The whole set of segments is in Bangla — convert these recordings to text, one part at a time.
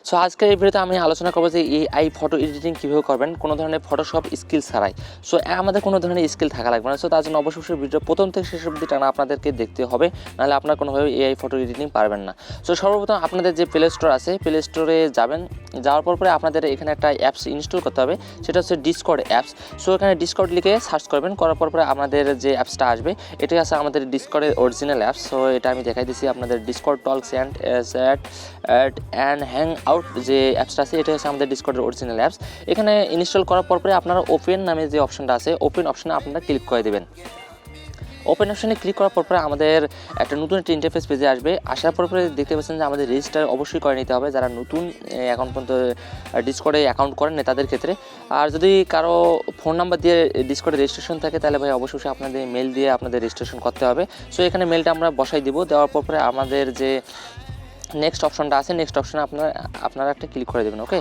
সো আজকের এই ভিডিওতে আমি আলোচনা করবো যে এআই ফটো এডিটিং কীভাবে করবেন কোনো ধরনের ফটোশপ স্কিল ছাড়াই। সো আমাদের কোনো ধরনের স্কিল থাকা লাগবে না। সো তার জন্য অবশ্যই ভিডিও প্রথম থেকে শেষ অবধি টানা আপনাদেরকে দেখতে হবে, নাহলে আপনার কোনোভাবে এআই ফটো এডিটিং পারবেন না। সো সর্বপ্রথম আপনাদের যে প্লে স্টোর আছে, প্লে স্টোরে যাবেন, যাওয়ার পরে আপনাদের এখানে একটা অ্যাপস ইনস্টল করতে হবে, সেটা হচ্ছে ডিসকর্ড অ্যাপস। সো এখানে ডিসকর্ড লিখে সার্চ করবেন, করার পরে আমাদের যে অ্যাপসটা আসবে এটাই আছে আমাদের ডিসকর্ডের অরিজিনাল অ্যাপস। সো এটা আমি দেখাই দিচ্ছি আপনাদের, ডিসকর্ড টলস অ্যান্ড হ্যাং আউট যে অ্যাপসটা আছে এটা হচ্ছে আমাদের ডিসকর্ডের অরিজিনাল অ্যাপস। এখানে ইনস্টল করার পরে আপনারা ওপেন নামে যে অপশনটা আছে, ওপেন অপশনে আপনারা ক্লিক করে দেবেন। ওপেন অপশনে ক্লিক করার পর আমাদের একটা নতুন একটা ইন্টারফেস পেজে আসবে। আসার পর দেখতে পাচ্ছেন যে আমাদের রেজিস্টার অবশ্যই করে নিতে হবে যারা নতুন অ্যাকাউন্ট পর্যন্ত ডিসকর্ডে অ্যাকাউন্ট করেন না তাদের ক্ষেত্রে। আর যদি কারো ফোন নাম্বার দিয়ে ডিসকর্ডে রেজিস্ট্রেশন থাকে তাহলে ভাই অবশ্যই আপনাদের মেল দিয়ে আপনাদের রেজিস্ট্রেশন করতে হবে। সো এখানে মেলটা আমরা বসাই দিব, দেওয়ার পর আমাদের যে নেক্সট অপশনটা আছে, নেক্সট অপশনে আপনারা একটা ক্লিক করে দেবেন। ওকে,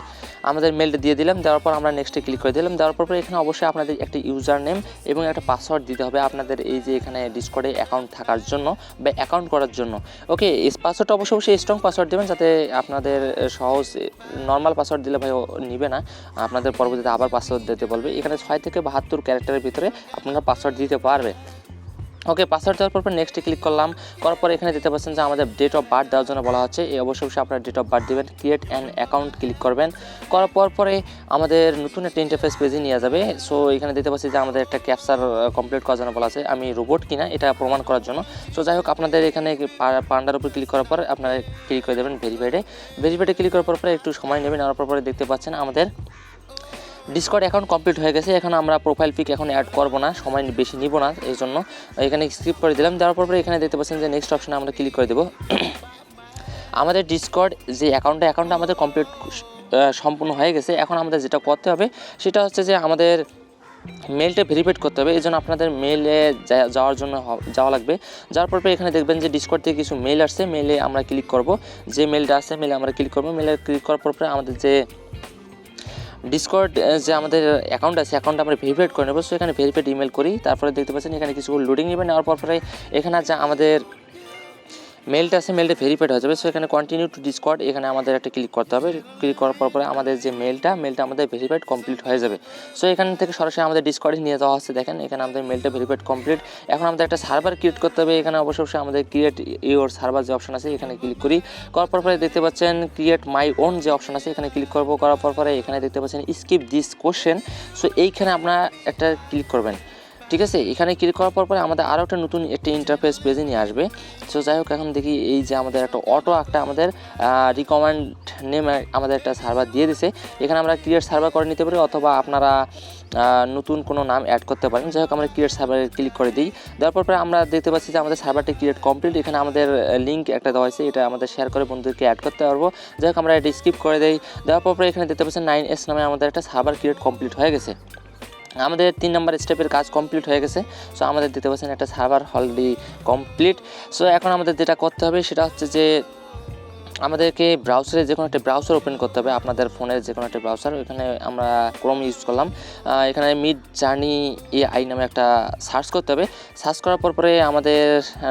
আমাদের মেলটা দিয়ে দিলাম, দেওয়ার পর আমরা নেক্সটে ক্লিক করে দিলাম। দেওয়ার পর এখানে অবশ্যই আপনাদের একটা ইউজার নেম এবং একটা পাসওয়ার্ড দিতে হবে আপনাদের এই যে এখানে ডিসকর্ডে অ্যাকাউন্ট থাকার জন্য বা অ্যাকাউন্ট করার জন্য। ওকে, এই পাসওয়ার্ডটা অবশ্যই স্ট্রং পাসওয়ার্ড দেবেন, যাতে আপনাদের সহজ নর্মাল পাসওয়ার্ড দিলে ভাই নিবে না, আপনাদের পরবর্তীতে আবার পাসওয়ার্ড দিতে বলবে। এখানে 6 থেকে 72 ক্যারেক্টারের ভিতরে আপনারা পাসওয়ার্ড দিতে পারবে। ওকে, পাসওয়ার্ড দেওয়ার পর নেক্সটে ক্লিক করলাম, করার পর এখানে দিতে পারছেন যে আমাদের ডেট অফ বার্থ দেওয়ার জন্য বলা হচ্ছে। এই অবশ্যই আপনার ডেট অফ বার্থ দেবেন, ক্রিয়েট অ্যান অ্যাকাউন্ট ক্লিক করবেন। করার পরে আমাদের নতুন একটা ইন্টারফেস পেজে নিয়ে যাবে। সো এখানে দিতে পারছি যে আমাদের একটা ক্যাপচার কমপ্লিট করার জন্য বলা আছে, আমি রোবট কিনা এটা প্রমাণ করার জন্য। সো যাই হোক, আপনাদের এখানে পান্ডার উপর ক্লিক করার পর আপনারা ক্লিক করে দেবেন ভেরিফাইডে ক্লিক করার পর একটু সময় নেবেন। নেওয়ার পরে দেখতে পাচ্ছেন আমাদের ডিসকর্ড অ্যাকাউন্ট কমপ্লিট হয়ে গেছে। এখন আমরা প্রোফাইল পিক এখন অ্যাড করব না, সময় বেশি নিব না, এই জন্য এখানে স্কিপ করে দিলাম। দেওয়ার পর এখানে দেখতে পাচ্ছেন যে নেক্সট অপশনে আমরা ক্লিক করে দেবো। আমাদের ডিসকর্ড যে অ্যাকাউন্টটা আমাদের কমপ্লিট সম্পূর্ণ হয়ে গেছে। এখন আমাদের যেটা করতে হবে সেটা হচ্ছে যে আমাদের মেলটা ভেরিফাইড করতে হবে। এই জন্য আপনাদের মেলে যাওয়ার জন্য যাওয়া লাগবে। যাওয়ার পর এখানে দেখবেন যে ডিসকর্ড থেকে কিছু মেল আসছে, মেলে আমরা ক্লিক করব। যে মেলটা আসছে মেলে আমরা ক্লিক করব। মেলে ক্লিক করার পর আমাদের যে ডিসকর্ড যে আমাদের অ্যাকাউন্ট আছে অ্যাকাউন্টটা আমরা ভেরিফাইড করে নেব। সো এখানে ভেরিফাইড ইমেল করি, তারপরে দেখতে পাচ্ছেন এখানে কিছু লোডিং নেবেন। নেওয়ার পরে এখানে যা আমাদের মেলটা আছে মেলটা ভেরিফাইড হয়ে যাবে। সো এখানে কন্টিনিউ টু ডিসকর্ড এখানে আমাদের একটা ক্লিক করতে হবে। ক্লিক করার পরে আমাদের যে মেলটা আমাদের ভেরিফাইড কমপ্লিট হয়ে যাবে। সো এখান থেকে সরাসরি আমাদের ডিসকর্ডে নিয়ে যাওয়া হচ্ছে। দেখেন এখানে আমাদের মেলটা ভেরিফাইড কমপ্লিট। এখন আমাদের একটা সার্ভার ক্রিয়েট করতে হবে। এখানে অবশ্যই আমাদের ক্রিয়েট ইওর সার্ভার যে অপশন আছে এখানে ক্লিক করি। করার পরে দেখতে পাচ্ছেন ক্রিয়েট মাই ওন যে অপশন আছে এখানে ক্লিক করবো। করার পরে এখানে দেখতে পাচ্ছেন স্কিপ দিস কোশ্চেন। সো এইখানে আপনারা একটা ক্লিক করবেন, ঠিক আছে। এখানে ক্লিক করার পরে আমাদের আরও একটা নতুন একটা ইন্টারফেস পেজে নিয়ে আসবে। সো যাই হোক, এখন দেখি এই যে আমাদের একটা একটা আমাদের রিকমেন্ড নেম আমাদের একটা সার্ভার দিয়ে দিছে। এখানে আমরা ক্রিয়েট সার্ভার করে নিতে পারি, অথবা আপনারা নতুন কোনো নাম অ্যাড করতে পারেন। যাই হোক, আমরা ক্রিয়েট সার্ভারে ক্লিক করে দিই। দেওয়ার পর আমরা দেখতে পাচ্ছি যে আমাদের সার্ভারটি ক্রিয়েট কমপ্লিট। এখানে আমাদের লিঙ্ক একটা দেওয়া হয়েছে, এটা আমাদের শেয়ার করে বন্ধুদেরকে অ্যাড করতে পারবো। যাই হোক, আমরা এটা স্কিপ করে দিই। দেওয়ার পর এখানে দেখতে পাচ্ছেন 9S নামে আমাদের একটা সার্ভার ক্রিয়েট কমপ্লিট হয়ে গেছে। আমাদের 3 নম্বর স্টেপের কাজ কমপ্লিট হয়ে গেছে। সো আমাদের দিতে পারছেন একটা সার্ভার অলরেডি কমপ্লিট। সো এখন আমাদের যেটা করতে হবে সেটা হচ্ছে যে আমাদেরকে ব্রাউজারে যে কোনো একটা ব্রাউজার ওপেন করতে হবে, আপনাদের ফোনের যে কোনো একটা ব্রাউজার। এখানে আমরা ক্রোম ইউজ করলাম। এখানে মিড জার্নি এআই নামে একটা সার্চ করতে হবে। সার্চ করার পরে আমাদের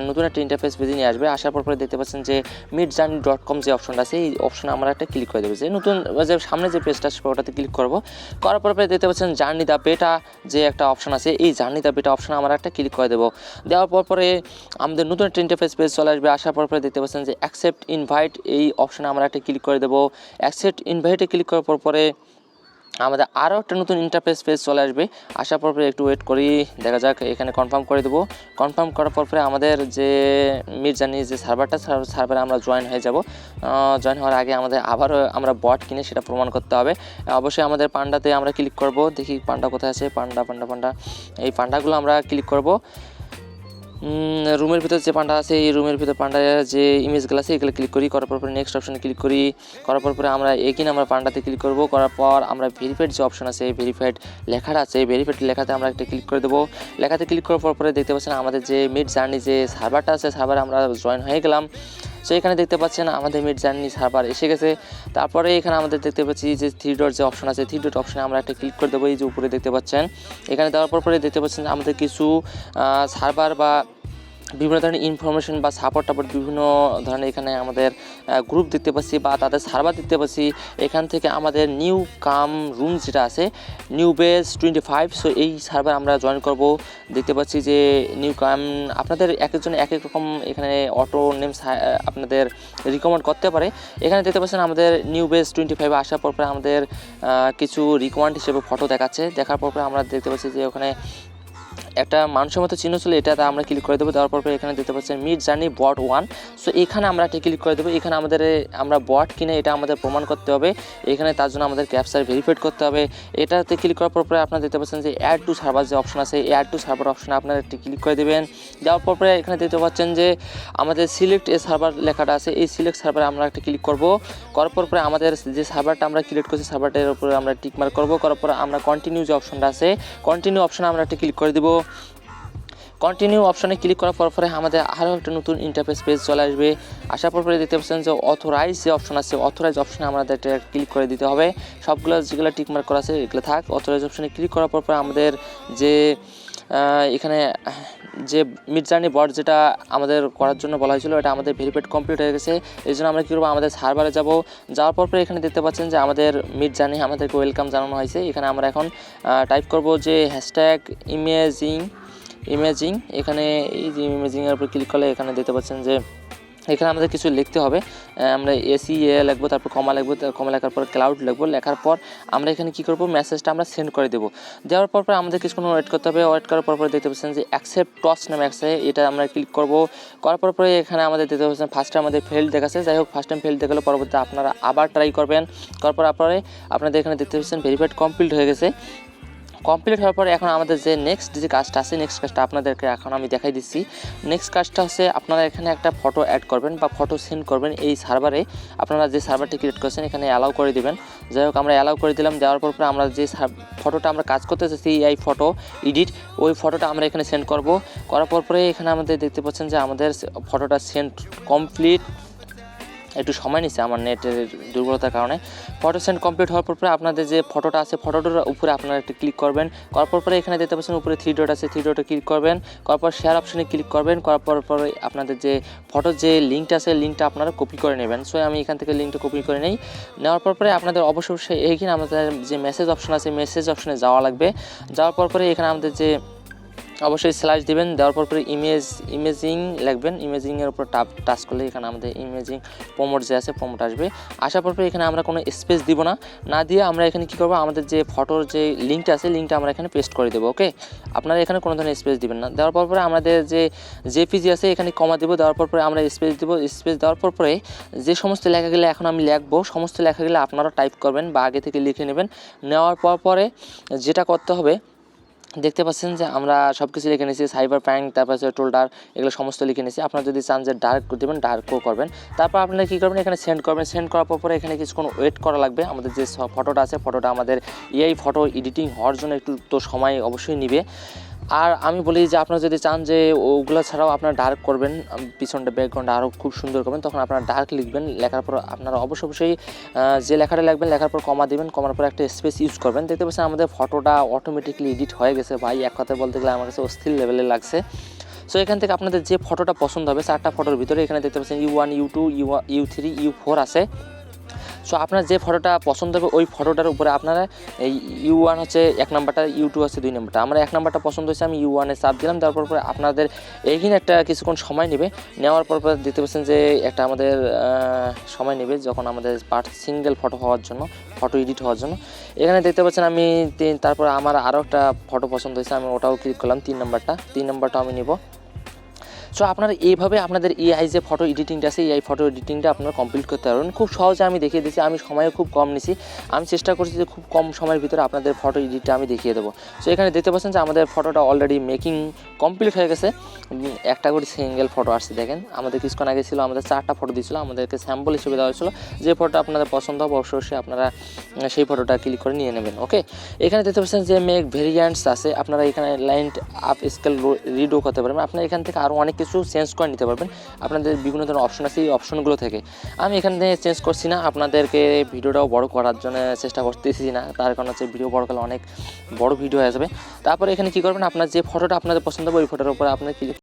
নতুন একটা ইন্টারফেস পেজে নিয়ে আসবে। আসার পরে দেখতে পাচ্ছেন যে midjourney.com যে অপশনটা আছে এই অপশনে আমরা একটা ক্লিক করে দেবো। যে নতুন যে সামনে যে পেজটা আসবে ওটাতে ক্লিক করবো। করার পরে দেখতে পাচ্ছেন জার্নি দ্য বেটা যে একটা অপশন আছে, এই জার্নি দ্য বেটা অপশনে আমরা একটা ক্লিক করে দেবো। দেওয়ার পরে আমাদের নতুন একটা ইন্টারফেস পেজ চলে আসবে। আসার পরে দেখতে পাচ্ছেন যে অ্যাকসেপ্ট ইনভাইট, এই অপশনে আমরা একটা ক্লিক করে দেবো। অ্যাকসেপ্ট ইনভাইটে ক্লিক করার পরে আমাদের আরও একটা নতুন ইন্টারফেস পেজ চলে আসবে। আসার পর একটু ওয়েট করি, দেখা যাক। এখানে কনফার্ম করে দেবো। কনফার্ম করার পরে আমাদের যে মিডজার্নি যে সার্ভারে আমরা জয়েন হয়ে যাব। জয়েন হওয়ার আগে আমাদের আবারও আমরা বট কিনে সেটা প্রমাণ করতে হবে। অবশ্যই আমাদের পান্ডাতে আমরা ক্লিক করব। দেখি পান্ডা কোথায় আছে, পান্ডা এই পান্ডাগুলো আমরা ক্লিক করব। রুমের ভিতর যে পান্ডা আছে এই রুমের ভিতর পান্ডার যে ইমেজগুলো আছে এগুলো ক্লিক করি। করার পরে নেক্সট অপশনে ক্লিক করি। করার পরে আমরা এগেইন আমরা পান্ডাতে ক্লিক করব। করার পর আমরা ভেরিফাইড যে অপশন আছে ভেরিফাইড লেখাটা আছে, ভেরিফাইড লেখাতে আমরা একটা ক্লিক করে দেবো। লেখাতে ক্লিক করার পরে দেখতে পাচ্ছেন আমাদের যে মিডজার্নি যে সার্ভারটা আছে সার্ভারে আমরা জয়েন হয়ে গেলাম। সো এখানে দেখতে পাচ্ছেন আমাদের মিডজার্নি সার্ভার এসে গেছে। তারপরে এখানে আমাদের দেখতে পাচ্ছি যে 3 ডট যে অপশন আছে 3 ডট অপশনে আমরা একটা ক্লিক করে দেবো। এই যে উপরে দেখতে পাচ্ছেন, এখানে দেওয়ার পরে দেখতে পাচ্ছেন আমাদের কিছু সার্ভার বা বিভিন্ন ধরনের ইনফরমেশন বা সাপোর্ট বিভিন্ন ধরনের এখানে আমাদের গ্রুপ দেখতে পাচ্ছি বা তাদের সার্ভার দেখতে পাচ্ছি। এখান থেকে আমাদের নিউ কাম রুম যেটা আছে নিউ বেস 25, সো এই সার্ভার আমরা জয়েন করব। দেখতে পাচ্ছি যে নিউ কাম আপনাদের এক একজন এক এক রকম এখানে অটো নেম আপনাদের রিকমেন্ড করতে পারে। এখানে দেখতে পাচ্ছেন আমাদের নিউ বেস 25 আসার পর আমাদের কিছু রিকমেন্ড হিসেবে ফটো দেখাচ্ছে। দেখার পর আমরা দেখতে পাচ্ছি যে ওখানে একটা মানুষের মতো চিহ্ন ছিল, এটাতে আমরা ক্লিক করে দেবো। দেওয়ার পর এখানে দেখতে পাচ্ছেন মিড জার্নি বট 1, সো এখানে আমরা একটা ক্লিক করে দেবো। এখানে আমরা বট কিনে এটা আমাদের প্রমাণ করতে হবে। এখানে তার জন্য আমাদের ক্যাপচার ভেরিফাইড করতে হবে। এটাতে ক্লিক করার পর আপনারা দেখতে পাচ্ছেন যে অ্যাড টু সার্ভার যে অপশন আছে, অ্যাড টু সার্ভার অপশনে আপনারা একটি ক্লিক করে দেবেন। দেওয়ার পর এখানে দেখতে পাচ্ছেন যে আমাদের সিলেক্ট এ সার্ভার লেখাটা আছে, এই সিলেক্ট সার্ভারে আমরা একটা ক্লিক করব। করার পর আমাদের যে সার্ভারটা আমরা ক্রিয়েট করছি সার্ভারটার উপরে আমরা টিক মার্ক করবো। করার পর আমরা কন্টিনিউ যে অপশনটা আছে কন্টিনিউ অপশনে আমরা একটা ক্লিক করে দেবো। কন্টিনিউ অপশনে ক্লিক করার পরে আমাদের আরও একটা নতুন ইন্টারফেস পেজ চলে আসবে। আসার পর দেখতে পাচ্ছেন যে অথরাইজ যে অপশন আছে, অথরাইজ অপশনে আমাদের একটা ক্লিক করে দিতে হবে। সবগুলো যেগুলো টিকমার্ক করা আছে এগুলো থাক। অথরাইজ অপশনে ক্লিক করার পর আমাদের যে এখানে যে মিড জার্নি বট যেটা আমাদের করার জন্য বলা হয়েছিল এটা আমাদের ভেরিফাইড কমপ্লিট হয়ে গেছে। এই জন্য আমরা কী করবো, আমাদের সার্ভারে যাওয়ার পর এখানে দেখতে পাচ্ছেন যে আমাদের মিড জার্নি আমাদেরকে ওয়েলকাম জানানো হয়েছে। এখানে আমরা এখন টাইপ করব যে হ্যাশট্যাগ ইমেজিং। এখানে এই যে ইমেজিংয়ের উপর ক্লিক করলে এখানে দেখতে পাচ্ছেন যে এখানে আমাদের কিছু লিখতে হবে। আমরা এসিএ লিখবো, তারপর কমা লিখবো, কমা লেখার পর ক্লাউড লিখবো। লেখার পর আমরা এখানে কী করবো, মেসেজটা আমরা সেন্ড করে দেবো। দেওয়ার পর আমাদের কিছুক্ষণ ওয়েট করতে হবে। ওয়েট করার পর দেখতে পাচ্ছেন যে অ্যাকসেপ্ট টস নামে আছে, এটা আমরা ক্লিক করবো। করার পর এখানে আমাদের দেখতে পাচ্ছেন ফার্স্ট টাইম আমাদের ফেল দেখাচ্ছে। যাই হোক, ফার্স্ট টাইম ফেল দেখালে পরবর্তীতে আপনারা আবার ট্রাই করবেন। করার পর আপনাদের এখানে দেখতে পাচ্ছেন ভেরিফাইড কমপ্লিট হয়ে গেছে। কমপ্লিট হওয়ার পরে এখন আমাদের যে নেক্সট যে কাজটা আছে, নেক্সট কাজটা আপনাদেরকে এখন আমি দেখাই দিচ্ছি। নেক্সট কাজটা হচ্ছে আপনারা এখানে একটা ফটো অ্যাড করবেন বা ফটো সেন্ড করবেন এই সার্ভারে। আপনারা যে সার্ভারটি ক্রিয়েট করেছেন এখানে অ্যালাউ করে দিবেন। যাই হোক, আমরা অ্যালাউ করে দিলাম। দেওয়ার পর আমরা যে ফটোটা আমরা কাজ করতে চাইছি এই ফটো এডিট, ওই ফটোটা আমরা এখানে সেন্ড করব। করার পরে এখানে আমাদের দেখতে পাচ্ছেন যে আমাদের ফটোটা সেন্ড কমপ্লিট। একটু সময় নিচ্ছে আমার নেটের দুর্বলতার কারণে। ফটো সেন্ড কমপ্লিট হওয়ার পর আপনাদের যে ফটোটা আছে ফটোটার উপরে আপনারা একটু ক্লিক করবেন। করার পর এখানে দেখতে পাচ্ছেন উপরে 3 ডট আছে, 3 ডটে ক্লিক করবেন। করার পর শেয়ার অপশনে ক্লিক করবেন। করার পর আপনাদের যে ফটোর যে লিঙ্কটা আছে লিঙ্কটা আপনারা কপি করে নেবেন। সো আমি এখান থেকে লিঙ্কটা কপি করে নেই। নেওয়ার পর আপনাদের অবশ্যই এইখানে আমাদের যে মেসেজ অপশন আছে মেসেজ অপশনে যাওয়া লাগবে। যাওয়ার পর এখানে আমাদের যে অবশ্যই স্ল্যাশ দিবেন। দেওয়ার পর ইমেজিং লিখবেন। ইমেজিংয়ের উপর টাচ করলে এখানে আমাদের ইমেজিং প্রমোট যে আছে প্রমোট আসবে। আসার পর এখানে আমরা কোনো স্পেস দিব না দিয়ে আমরা এখানে কী করবো, আমাদের যে ফটোর যে লিঙ্কটা আছে লিঙ্কটা আমরা এখানে পেস্ট করে দেবো। ওকে, আপনারা এখানে কোনো ধরনের স্পেস দিবেন না। দেওয়ার পর আমাদের যে জেপিজি আছে এখানে কমা দেবো। দেওয়ার পর আমরা স্পেস দেবো। স্পেস দেওয়ার পর যে সমস্ত লেখাগুলো এখন আমি লিখবো সমস্ত লেখাগুলো আপনারা টাইপ করবেন বা আগে থেকে লিখে নেবেন। নেওয়ার পরে যেটা করতে হবে, দেখতে পাচ্ছেন যে আমরা সব কিছু লিখে নিয়েছি, সাইবার প্র্যাঙ্ক, তারপর হচ্ছে টোল্ডার, এগুলো সমস্ত লিখে নিয়েছি। আপনারা যদি চান যে ডার্ক দেবেন ডার্কও করবেন। তারপর আপনারা কী করবেন, এখানে সেন্ড করবেন। সেন্ড করার পর এখানে কিছুক্ষণ ওয়েট করা লাগবে। আমাদের যে ফটোটা আছে ফটোটা আমাদের এই ফটো এডিটিং হওয়ার জন্য একটু তো সময় অবশ্যই নেবে। আর আমি বলি যে আপনারা যদি চান যে ওগুলো ছাড়াও আপনারা ডার্ক করবেন, পিছনটা ব্যাকগ্রাউন্ড আরও খুব সুন্দর করবেন, তখন আপনারা ডার্ক লিখবেন। লেখার পর আপনারা অবশ্যই যে লেখাটা লিখবেন লেখার পর কমা দিবেন। কমার পর একটা স্পেস ইউজ করবেন। দেখতে পাচ্ছেন আমাদের ফটোটা অটোমেটিকলি এডিট হয়ে গেছে। ভাই, এক কথা বলতে গেলে আমার কাছে অস্থির লেভেলে লাগছে। সো এখান থেকে আপনাদের যে ফটোটা পছন্দ হবে 4টা ফটোর ভিতরে এখানে দেখতে পাচ্ছেন U1 U2 U3 U4 আছে। সো আপনার যে ফটোটা পছন্দ হবে ওই ফটোটার উপরে আপনারা এই U1 হচ্ছে 1 নাম্বারটা, U2 হচ্ছে 2 নাম্বারটা। আমার 1 নাম্বারটা পছন্দ হয়েছে, আমি U1-এ চাপ দিলাম। তারপর আপনাদের এইখানে একটা কিছুক্ষণ সময় নেবে। নেওয়ার পর দেখতে পাচ্ছেন যে একটা আমাদের সময় নেবে যখন আমাদের সিঙ্গেল ফটো হওয়ার জন্য, ফটো এডিট হওয়ার জন্য। এখানে দেখতে পাচ্ছেন আমি তারপর আমার আরও একটা ফটো পছন্দ হয়েছে, আমি ওটাও ক্লিক করলাম। 3 নাম্বারটা আমি নেব। সো আপনারা এইভাবে আপনাদের এআই যে ফটো এডিটিংটা আছে এই ফটো এডিটিংটা আপনারা কমপ্লিট করতে পারবেন। খুব সহজে আমি দেখিয়ে দিচ্ছি। আমি সময় খুব কম নিছি। আমি চেষ্টা করছি যে খুব কম সময়ের ভিতরে আপনাদের ফটো এডিটটা আমি দেখিয়ে দেবো। সো এখানে দেখতে পাচ্ছেন যে আমাদের ফটোটা অলরেডি মেকিং কমপ্লিট হয়ে গেছে। একটা করে সিঙ্গেল ফটো আসছে। দেখেন, আমাদের কিছুক্ষণ আগে ছিল আমাদের 4টা ফটো দিয়েছিল, আমাদেরকে স্যাম্পল হিসেবে দেওয়া হয়েছিল। যে ফটোটা আপনাদের পছন্দ হবে অবশ্যই আপনারা সেই ফটোটা ক্লিক করে নিয়ে নেবেন। ওকে, এখানে দেখতে পাচ্ছেন যে মেক ভেরিয়েন্টস আছে। আপনারা এখানে লাইন আপ স্কেল রিডও করতে পারবেন। আপনারা এখান থেকে আরও অনেক কিছু চেঞ্জ করে নিতে পারবেন। আপনাদের বিভিন্ন ধরনের অপশন আছে, এই অপশনগুলো থেকে আমি এখান থেকে চেঞ্জ করছি না। আপনাদেরকে ভিডিওটাও বড় করার জন্য চেষ্টা করতেছি না, তার কারণ হচ্ছে ভিডিও বড় করলে অনেক বড় ভিডিও হয়ে যাবে। তারপরে এখানে কী করবেন, আপনার যে ফটোটা আপনাদের পছন্দ হবে ওই ফটোর উপরে আপনার